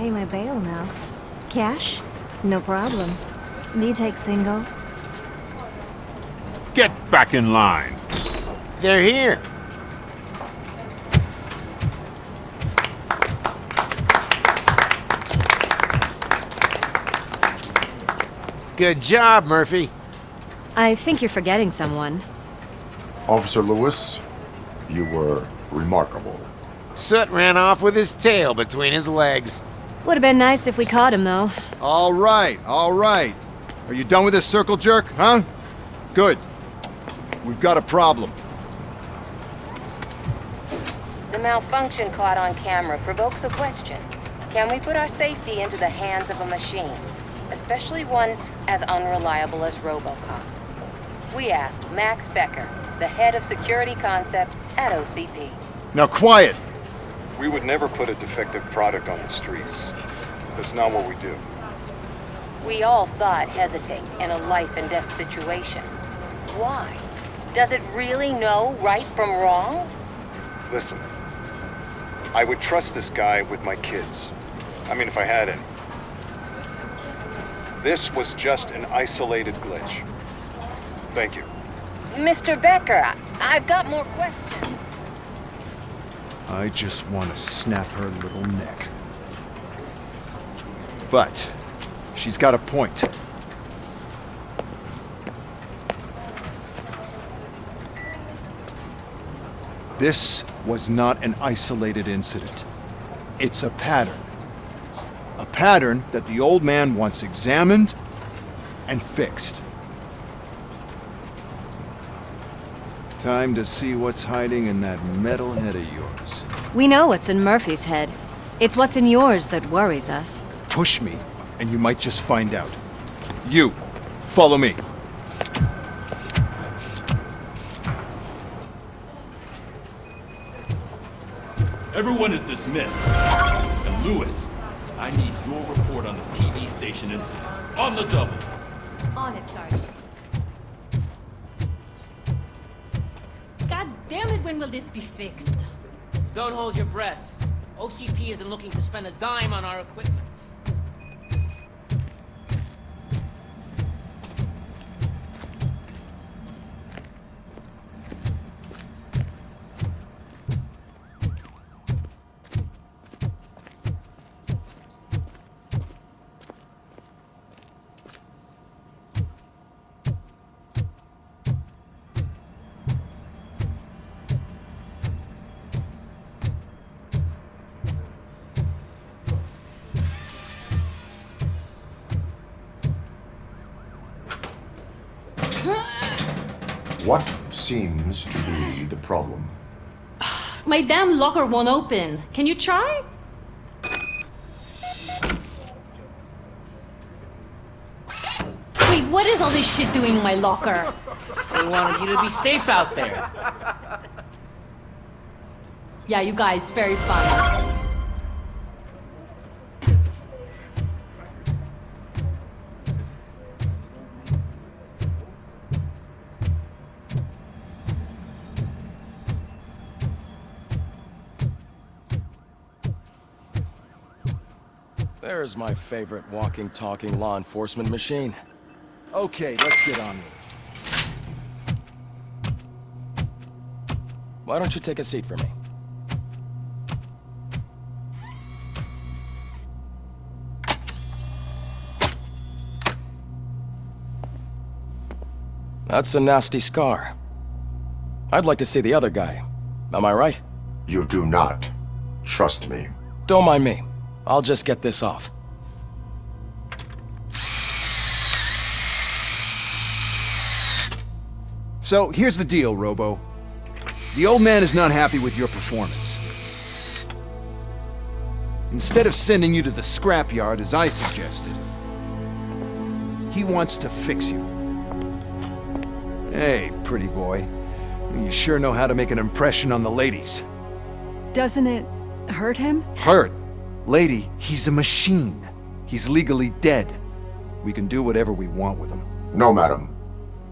pay my bail now. Cash? No problem. Do you take singles? Get back in line. They're here. Good job, Murphy. I think you're forgetting someone. Officer Lewis, you were remarkable. Soot ran off with his tail between his legs. Would have been nice if we caught him, though. All right, all right. Are you done with this circle jerk, huh? Good. We've got a problem. The malfunction caught on camera provokes a question. Can we put our safety into the hands of a machine? Especially one as unreliable as Robocop. We asked Max Becker, the head of security concepts at OCP. Now quiet! We would never put a defective product on the streets. That's not what we do. We all saw it hesitate in a life and death situation. Why? Does it really know right from wrong? Listen, I would trust this guy with my kids. I mean, if I had any. This was just an isolated glitch. Thank you. Mr. Becker, I've got more questions. I just want to snap her little neck. But she's got a point. This was not an isolated incident. It's a pattern. A pattern that the old man wants examined and fixed. Time to see what's hiding in that metal head of yours. We know what's in Murphy's head. It's what's in yours that worries us. Push me, and you might just find out. You, follow me. Everyone is dismissed. And Lewis, I need your report on the TV station incident. On the double. On it, Sergeant. God damn it, when will this be fixed? Don't hold your breath. OCP isn't looking to spend a dime on our equipment. What seems to be the problem? My damn locker won't open. Can you try? Wait, what is all this shit doing in my locker? They wanted you to be safe out there. Yeah, you guys, very fun. There's my favorite walking, talking law enforcement machine. Okay, let's get on with it. Why don't you take a seat for me? That's a nasty scar. I'd like to see the other guy. Am I right? You do not. Trust me. Don't mind me. I'll just get this off. So, here's the deal, Robo. The old man is not happy with your performance. Instead of sending you to the scrapyard as I suggested, he wants to fix you. Hey, pretty boy. You sure know how to make an impression on the ladies. Doesn't it hurt him? Hurt? Lady, he's a machine. He's legally dead. We can do whatever we want with him. No, madam.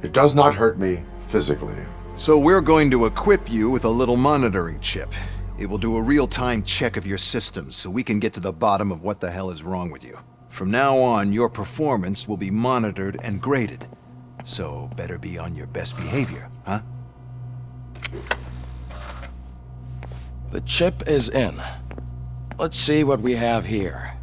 It does not hurt me physically. So we're going to equip you with a little monitoring chip. It will do a real-time check of your systems so we can get to the bottom of what the hell is wrong with you. From now on, your performance will be monitored and graded. So better be on your best behavior, huh? The chip is in. Let's see what we have here.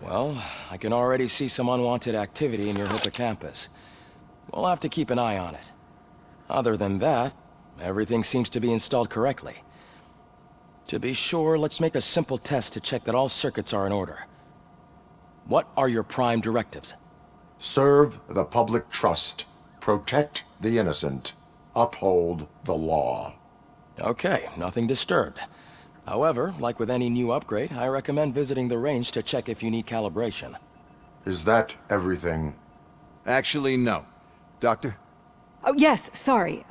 Well, I can already see some unwanted activity in your hippocampus. We'll have to keep an eye on it. Other than that, everything seems to be installed correctly. To be sure, let's make a simple test to check that all circuits are in order. What are your prime directives? Serve the public trust. Protect the innocent. Uphold the law. Okay, nothing disturbed. However, like with any new upgrade, I recommend visiting the range to check if you need calibration. Is that everything? Actually, no. Doctor? Oh, yes, sorry.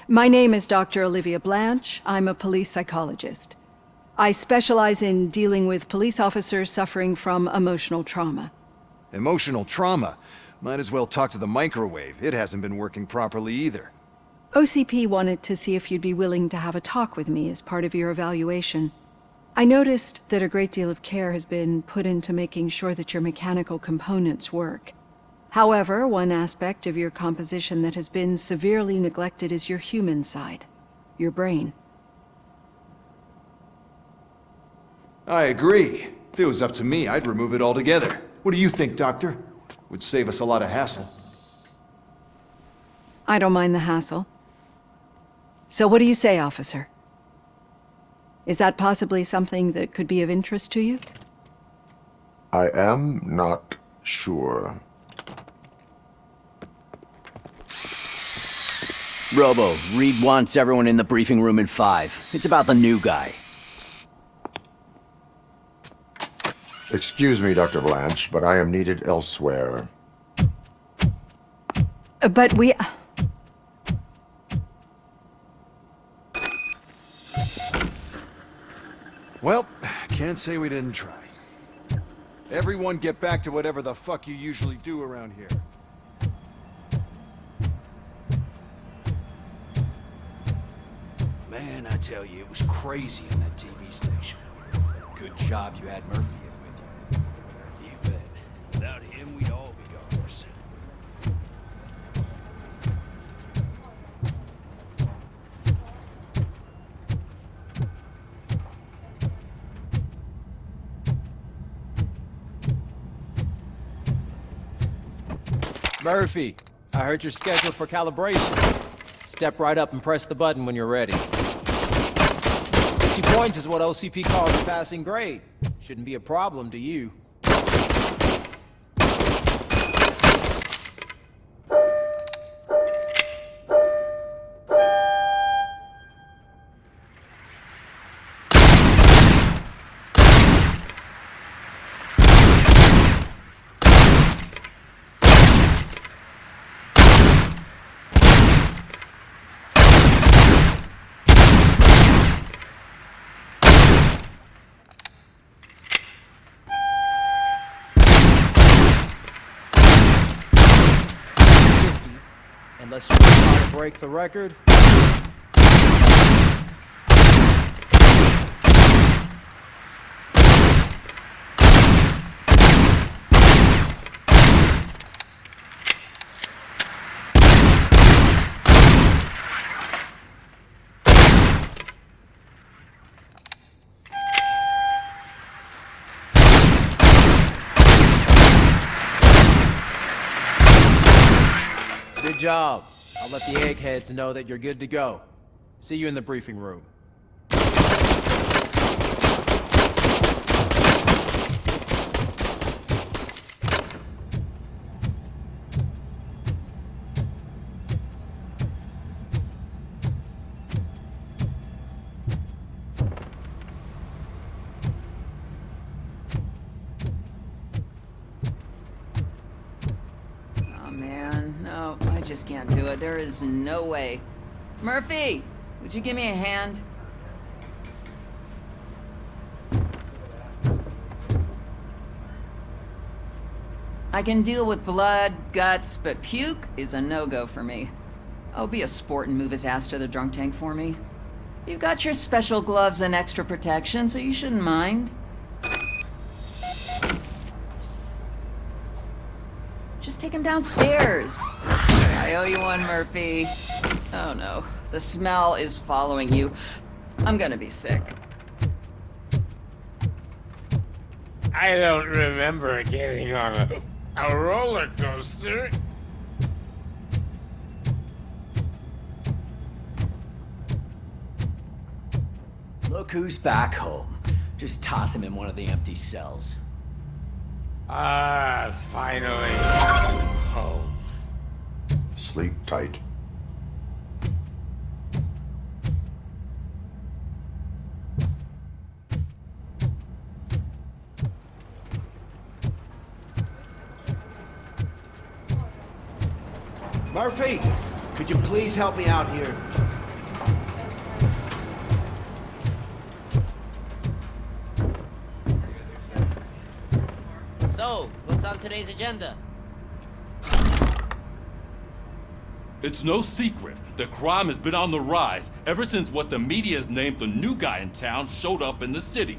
My name is Dr. Olivia Blanche. I'm a police psychologist. I specialize in dealing with police officers suffering from emotional trauma. Emotional trauma? Might as well talk to the microwave. It hasn't been working properly either. OCP wanted to see if you'd be willing to have a talk with me as part of your evaluation. I noticed that a great deal of care has been put into making sure that your mechanical components work. However, one aspect of your composition that has been severely neglected is your human side, your brain. I agree. If it was up to me, I'd remove it altogether. What do you think, Doctor? Would save us a lot of hassle. I don't mind the hassle. So what do you say, officer? Is that possibly something that could be of interest to you? I am not sure. Robo, Reed wants everyone in the briefing room in 5. It's about the new guy. Excuse me, Dr. Blanche, but I am needed elsewhere. But we... Well, can't say we didn't try. Everyone get back to whatever the fuck you usually do around here. Man, I tell you, it was crazy in that TV station. Good job you had Murphy in with you. You bet. Without him, we'd all be goners. Murphy, I heard you're scheduled for calibration. Step right up and press the button when you're ready. 50 points is what OCP calls a passing grade. Shouldn't be a problem to you. Unless you try to break the record. job. I'll let the eggheads know that you're good to go. See you in the briefing room. Oh man, no, I just can't do it. There is no way. Murphy, would you give me a hand? I can deal with blood, guts, but puke is a no-go for me. Oh, be a sport and move his ass to the drunk tank for me. You've got your special gloves and extra protection, so you shouldn't mind. Just take him downstairs. I owe you one, Murphy. Oh no, the smell is following you. I'm gonna be sick. I don't remember getting on a roller coaster. Look who's back home. Just toss him in one of the empty cells. Ah, finally. Home. Sleep tight. Murphy, could you please help me out here? So, what's on today's agenda? It's no secret that crime has been on the rise ever since what the media has named the new guy in town showed up in the city.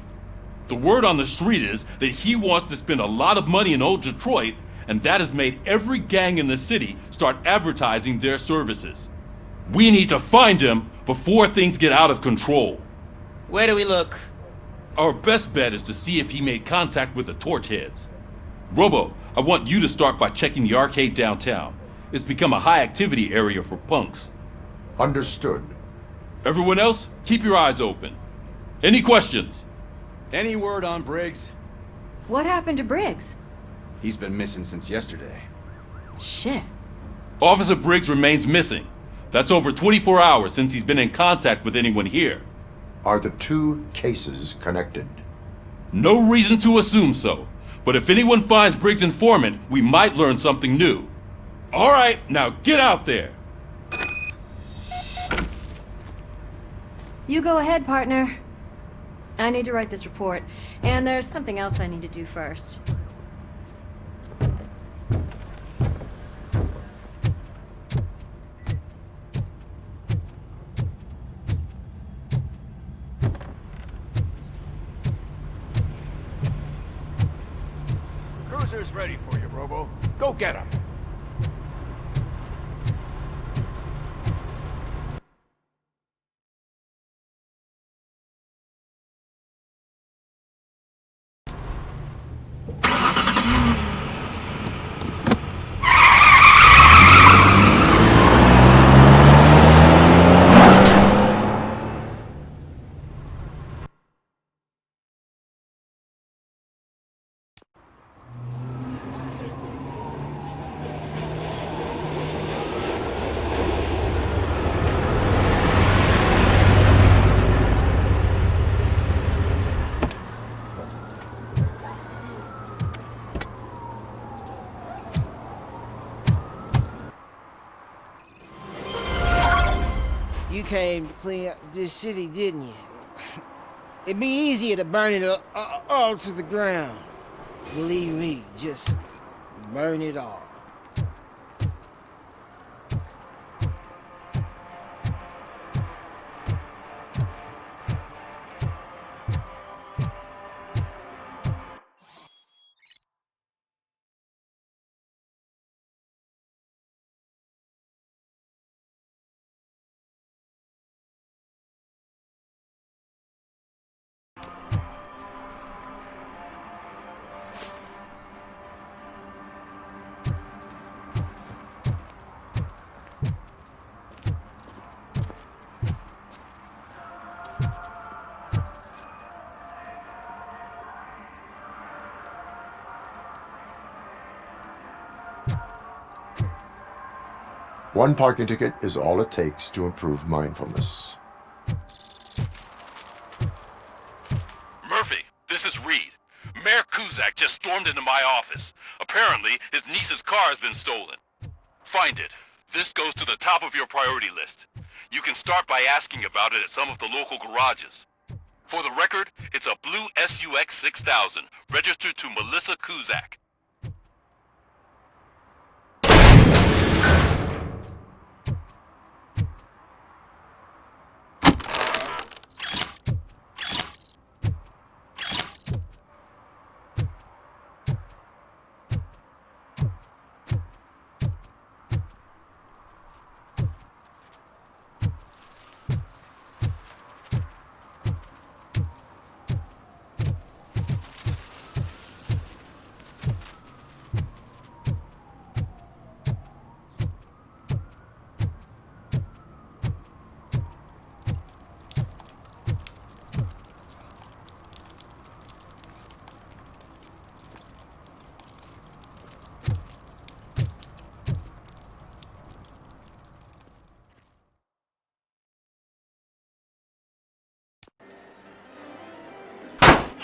The word on the street is that he wants to spend a lot of money in old Detroit, and that has made every gang in the city start advertising their services. We need to find him before things get out of control. Where do we look? Our best bet is to see if he made contact with the Torchheads. Robo, I want you to start by checking the arcade downtown. It's become a high-activity area for punks. Understood. Everyone else, keep your eyes open. Any questions? Any word on Briggs? What happened to Briggs? He's been missing since yesterday. Shit. Officer Briggs remains missing. That's over 24 hours since he's been in contact with anyone here. Are the two cases connected? No reason to assume so. But if anyone finds Briggs' informant, we might learn something new. All right, now get out there. You go ahead, partner. I need to write this report, and there's something else I need to do first. Cruiser's ready for you, Robo. Go get him. You came to clean up this city, didn't you? It'd be easier to burn it all to the ground. Believe me, just burn it all. One parking ticket is all it takes to improve mindfulness. Murphy, this is Reed. Mayor Kuzak just stormed into my office. Apparently, his niece's car has been stolen. Find it. This goes to the top of your priority list. You can start by asking about it at some of the local garages. For the record, it's a blue SUX 6000, registered to Melissa Kuzak.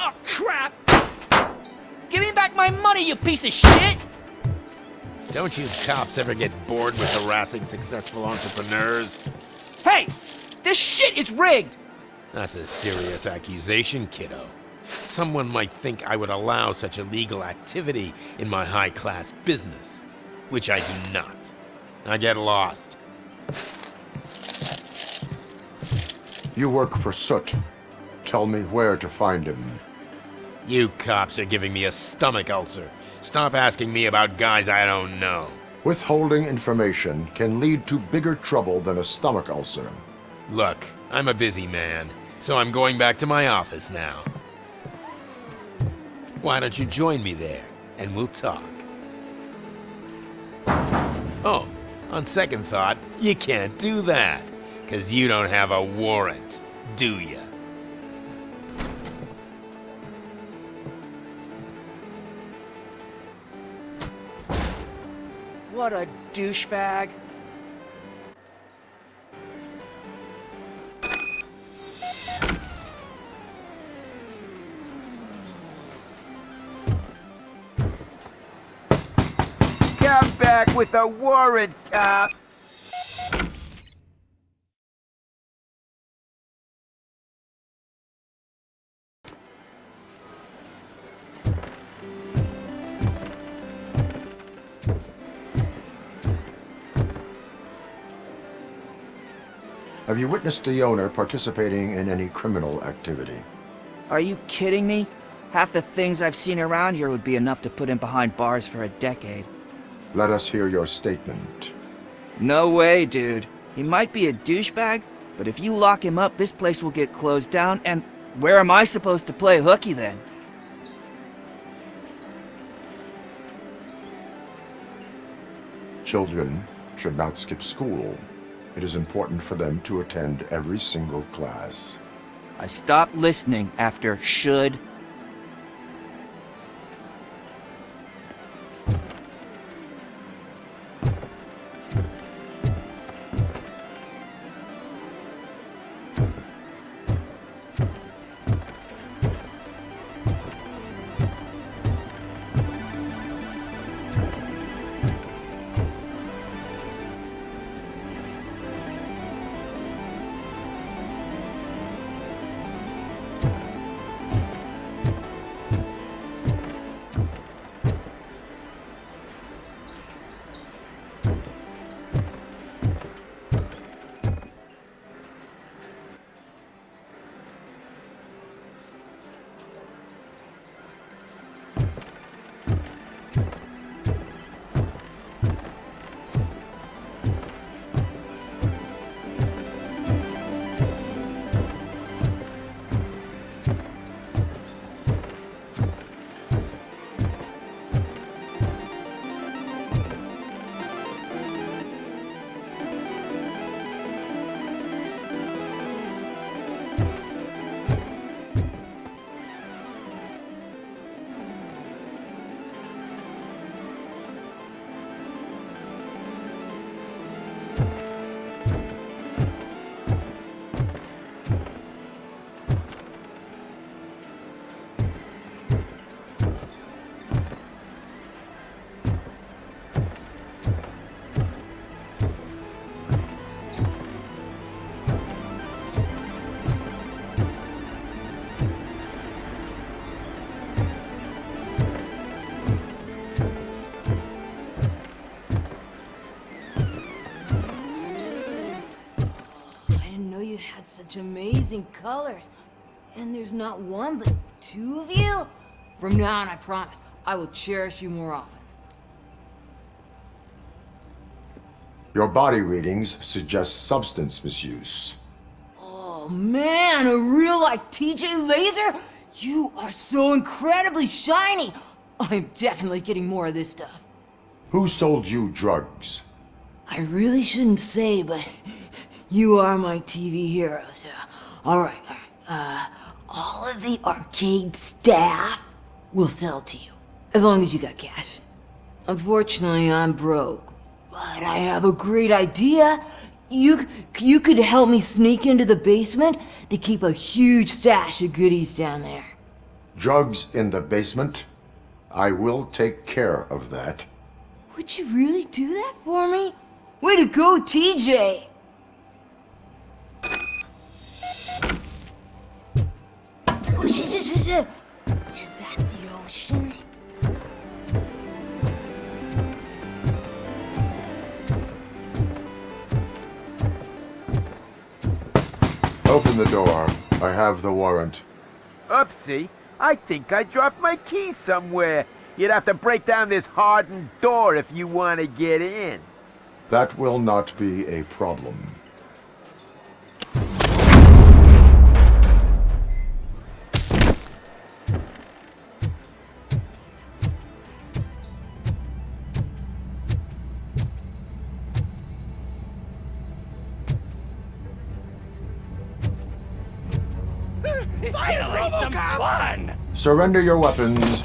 Oh, crap! Give me back my money, you piece of shit! Don't you cops ever get bored with harassing successful entrepreneurs? Hey! This shit is rigged! That's a serious accusation, kiddo. Someone might think I would allow such illegal activity in my high-class business, which I do not. I get lost. You work for Soot. Tell me where to find him. You cops are giving me a stomach ulcer. Stop asking me about guys I don't know. Withholding information can lead to bigger trouble than a stomach ulcer. Look, I'm a busy man, so I'm going back to my office now. Why don't you join me there, and we'll talk. Oh, on second thought, you can't do that, 'cause you don't have a warrant, do ya? What a douchebag. Come back with a warrant, cop! Have you witnessed the owner participating in any criminal activity? Are you kidding me? Half the things I've seen around here would be enough to put him behind bars for a decade. Let us hear your statement. No way, dude. He might be a douchebag, but if you lock him up, this place will get closed down, and where am I supposed to play hooky then? Children should not skip school. It is important for them to attend every single class. I stopped listening after should. such amazing colors. And there's not one, but two of you? From now on, I promise, I will cherish you more often. Your body readings suggest substance misuse. Oh man, a real like TJ Laser? You are so incredibly shiny! I'm definitely getting more of this stuff. Who sold you drugs? I really shouldn't say, but you are my TV heroes. Alright. All of the arcade staff will sell to you, as long as you got cash. Unfortunately, I'm broke, but I have a great idea. You could help me sneak into the basement. They keep a huge stash of goodies down there. Drugs in the basement? I will take care of that. Would you really do that for me? Way to go, TJ! Is that the ocean? Open the door. I have the warrant. Oopsie, I think I dropped my key somewhere. You'd have to break down this hardened door if you want to get in. That will not be a problem. Finally, some fun! Surrender your weapons.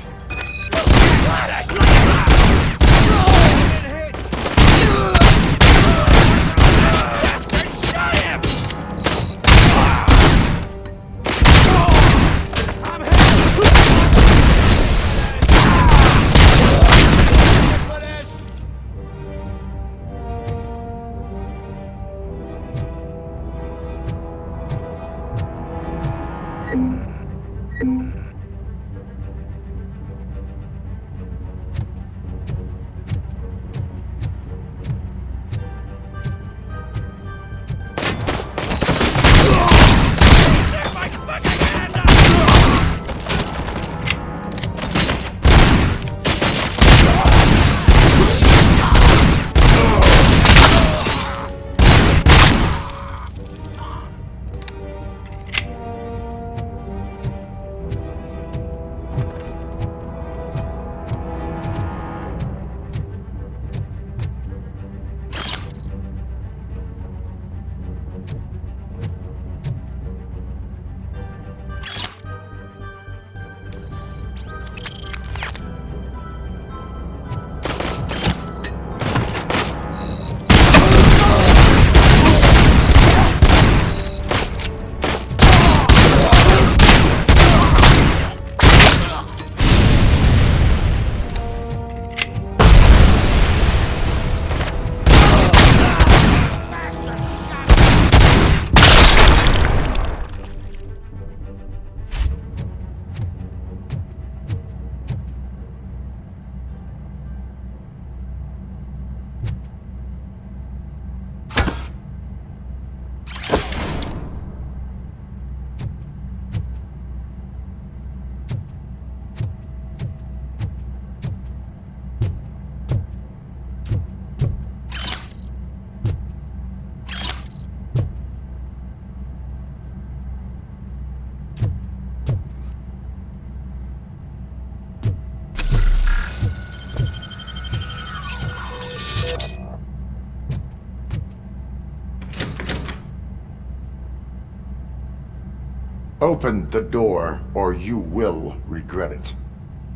Open the door, or you will regret it.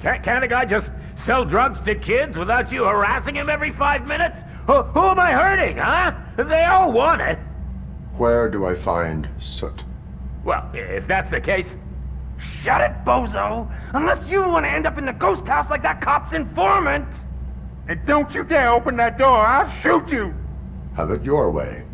Can't a guy just sell drugs to kids without you harassing him every 5 minutes? Who am I hurting, huh? They all want it. Where do I find soot? Well, if that's the case, shut it, bozo! Unless you want to end up in the ghost house like that cop's informant! And don't you dare open that door, I'll shoot you! Have it your way.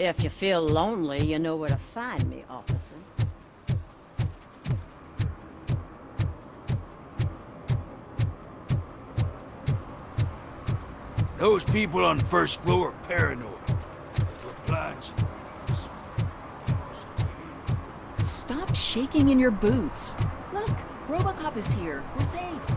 If you feel lonely, you know where to find me, officer. Those people on the first floor are paranoid. They put blinds in the windows. Stop shaking in your boots. Look, Robocop is here. We're safe.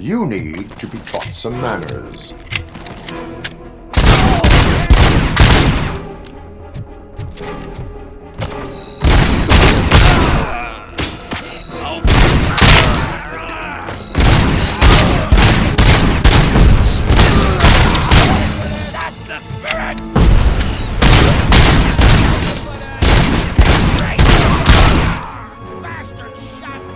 You need to be taught some manners. That's the spirit! Bastard shot me!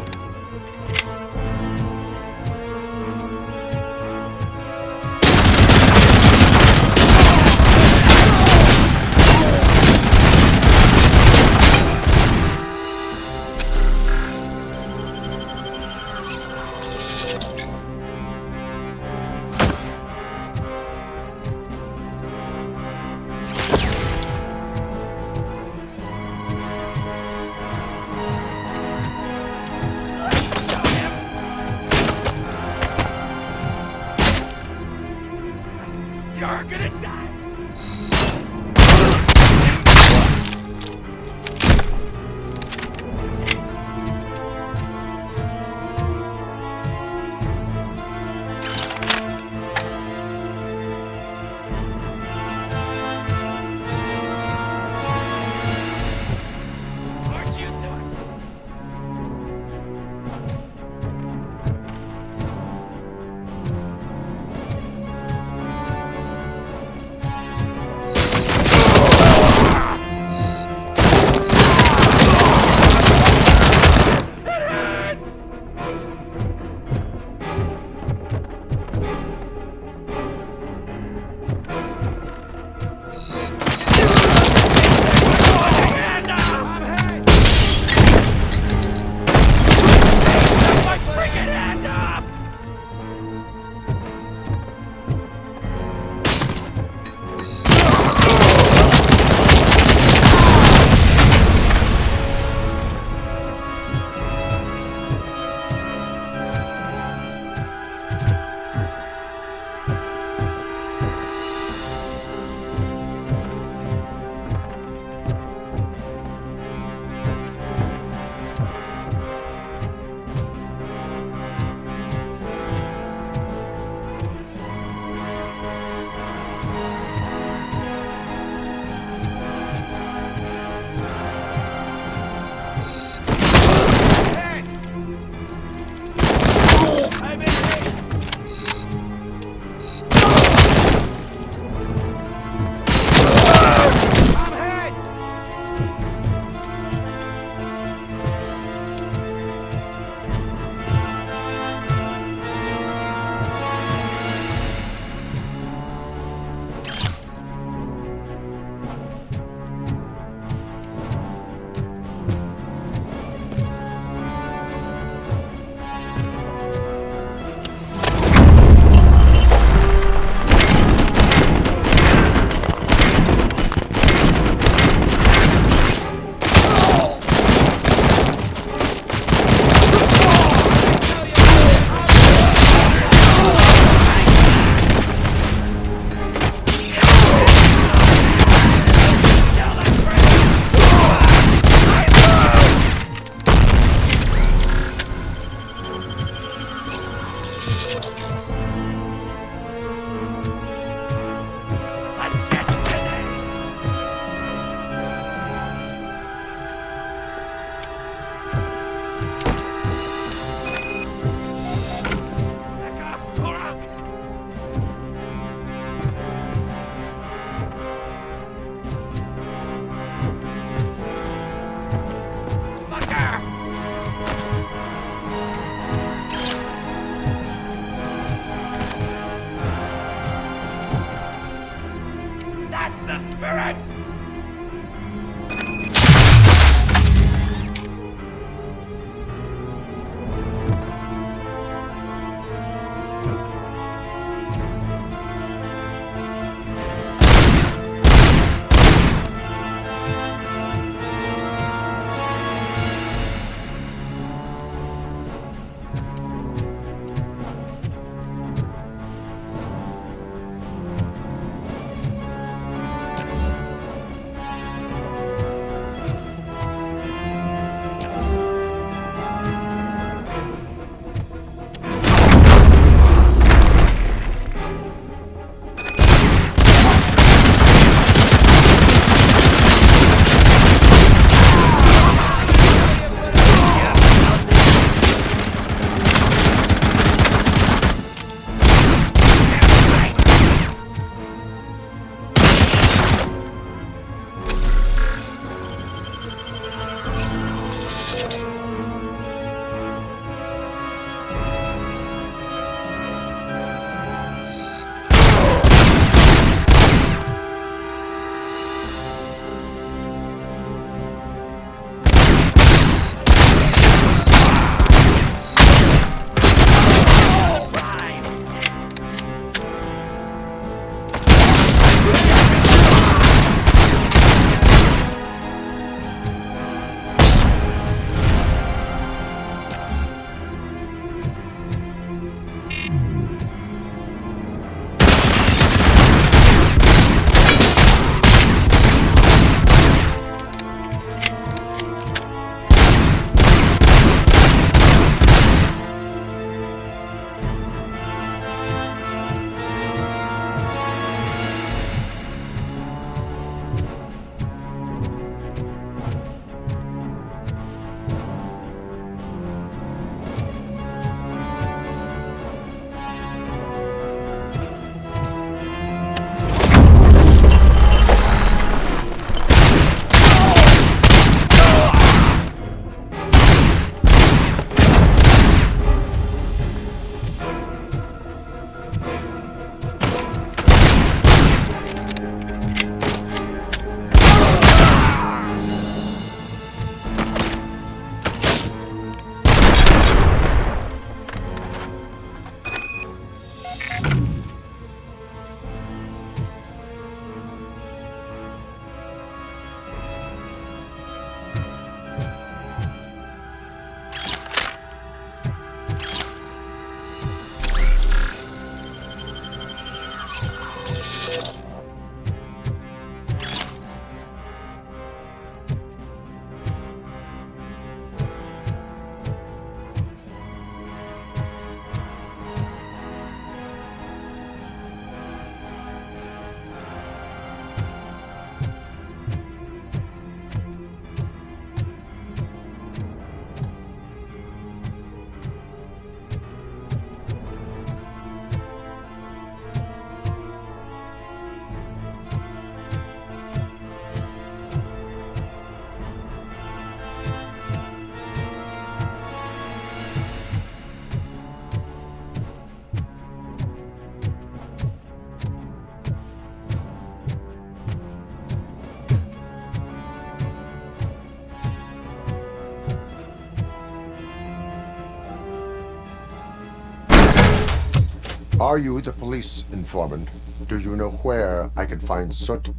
Are you the police informant? Do you know where I can find Soot?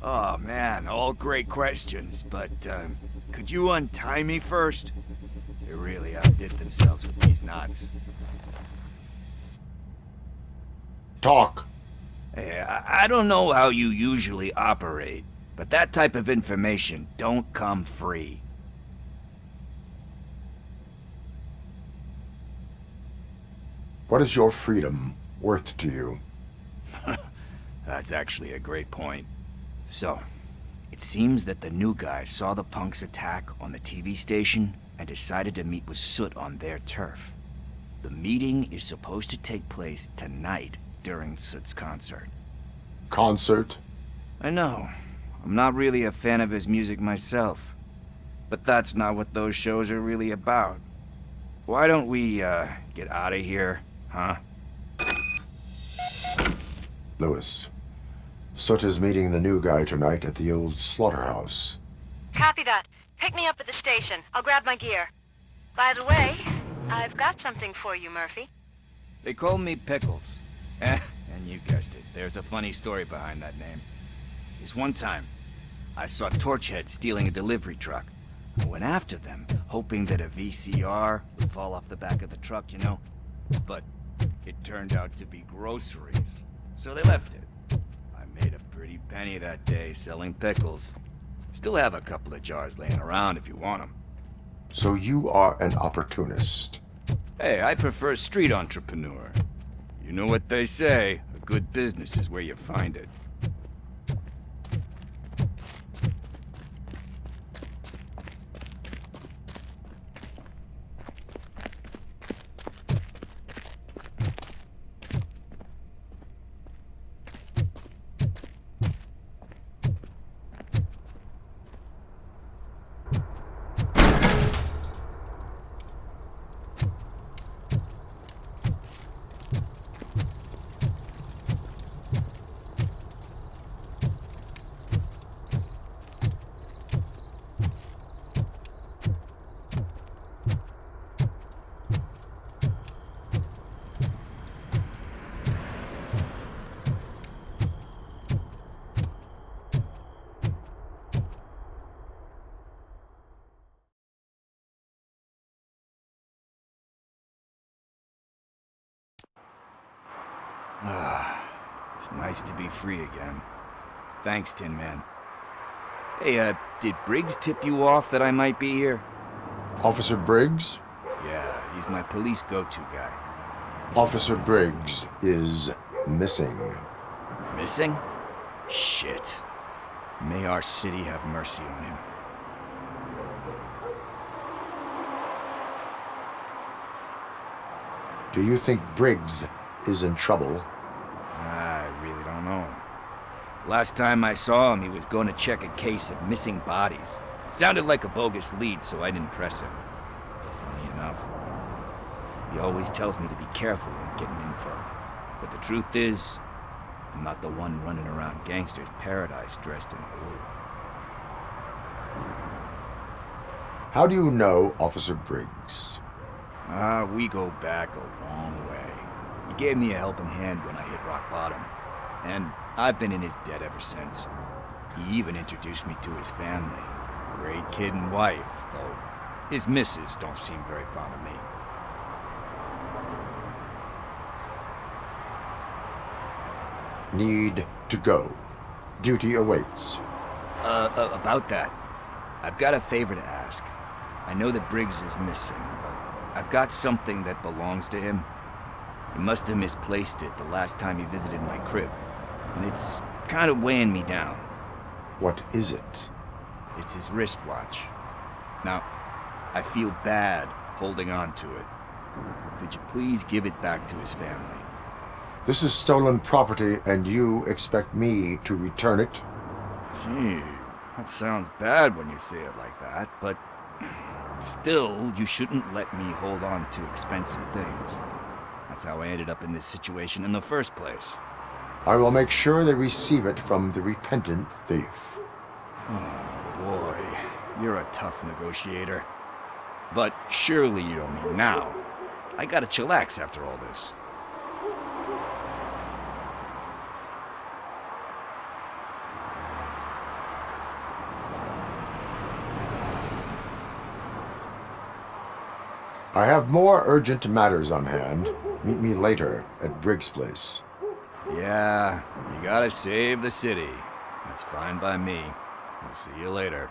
Oh man, all great questions, but could you untie me first? They really outdid themselves with these knots. Talk. Hey, I don't know how you usually operate, but that type of information don't come free. What is your freedom worth to you? That's actually a great point. So, it seems that the new guy saw the punks' attack on the TV station and decided to meet with Soot on their turf. The meeting is supposed to take place tonight during Soot's concert. Concert? I know. I'm not really a fan of his music myself. But that's not what those shows are really about. Why don't we, get out of here, huh? Lewis. Soot is meeting the new guy tonight at the old slaughterhouse. Copy that. Pick me up at the station. I'll grab my gear. By the way, I've got something for you, Murphy. They call me Pickles. And you guessed it, there's a funny story behind that name. This one time, I saw Torchhead stealing a delivery truck. I went after them, hoping that a VCR would fall off the back of the truck, you know? But it turned out to be groceries, so they left it. I made a pretty penny that day selling pickles. Still have a couple of jars laying around if you want them. So you are an opportunist. Hey, I prefer street entrepreneur. You know what they say, a good business is where you find it. It's nice to be free again. Thanks, Tin Man. Hey, did Briggs tip you off that I might be here? Officer Briggs? Yeah, he's my police go-to guy. Officer Briggs is missing. Missing? Shit. May our city have mercy on him. Do you think Briggs is in trouble? I really don't know. Last time I saw him, he was going to check a case of missing bodies. Sounded like a bogus lead, so I didn't press him. Funny enough, he always tells me to be careful when getting info. But the truth is, I'm not the one running around gangster's paradise dressed in blue. How do you know Officer Briggs? We go back a long way. He gave me a helping hand when I hit rock bottom. And I've been in his debt ever since. He even introduced me to his family. Great kid and wife, though his missus don't seem very fond of me. Need to go. Duty awaits. About that, I've got a favor to ask. I know that Briggs is missing, but I've got something that belongs to him. He must have misplaced it the last time he visited my crib, and it's kind of weighing me down. What is it? It's his wristwatch. Now, I feel bad holding on to it. Could you please give it back to his family? This is stolen property, and you expect me to return it? Gee, that sounds bad when you say it like that, but still, you shouldn't let me hold on to expensive things. That's how I ended up in this situation in the first place. I will make sure they receive it from the repentant thief. Oh boy, you're a tough negotiator. But surely you don't mean now. I gotta chillax after all this. I have more urgent matters on hand. Meet me later at Briggs' place. Yeah, you gotta save the city. That's fine by me. I'll see you later.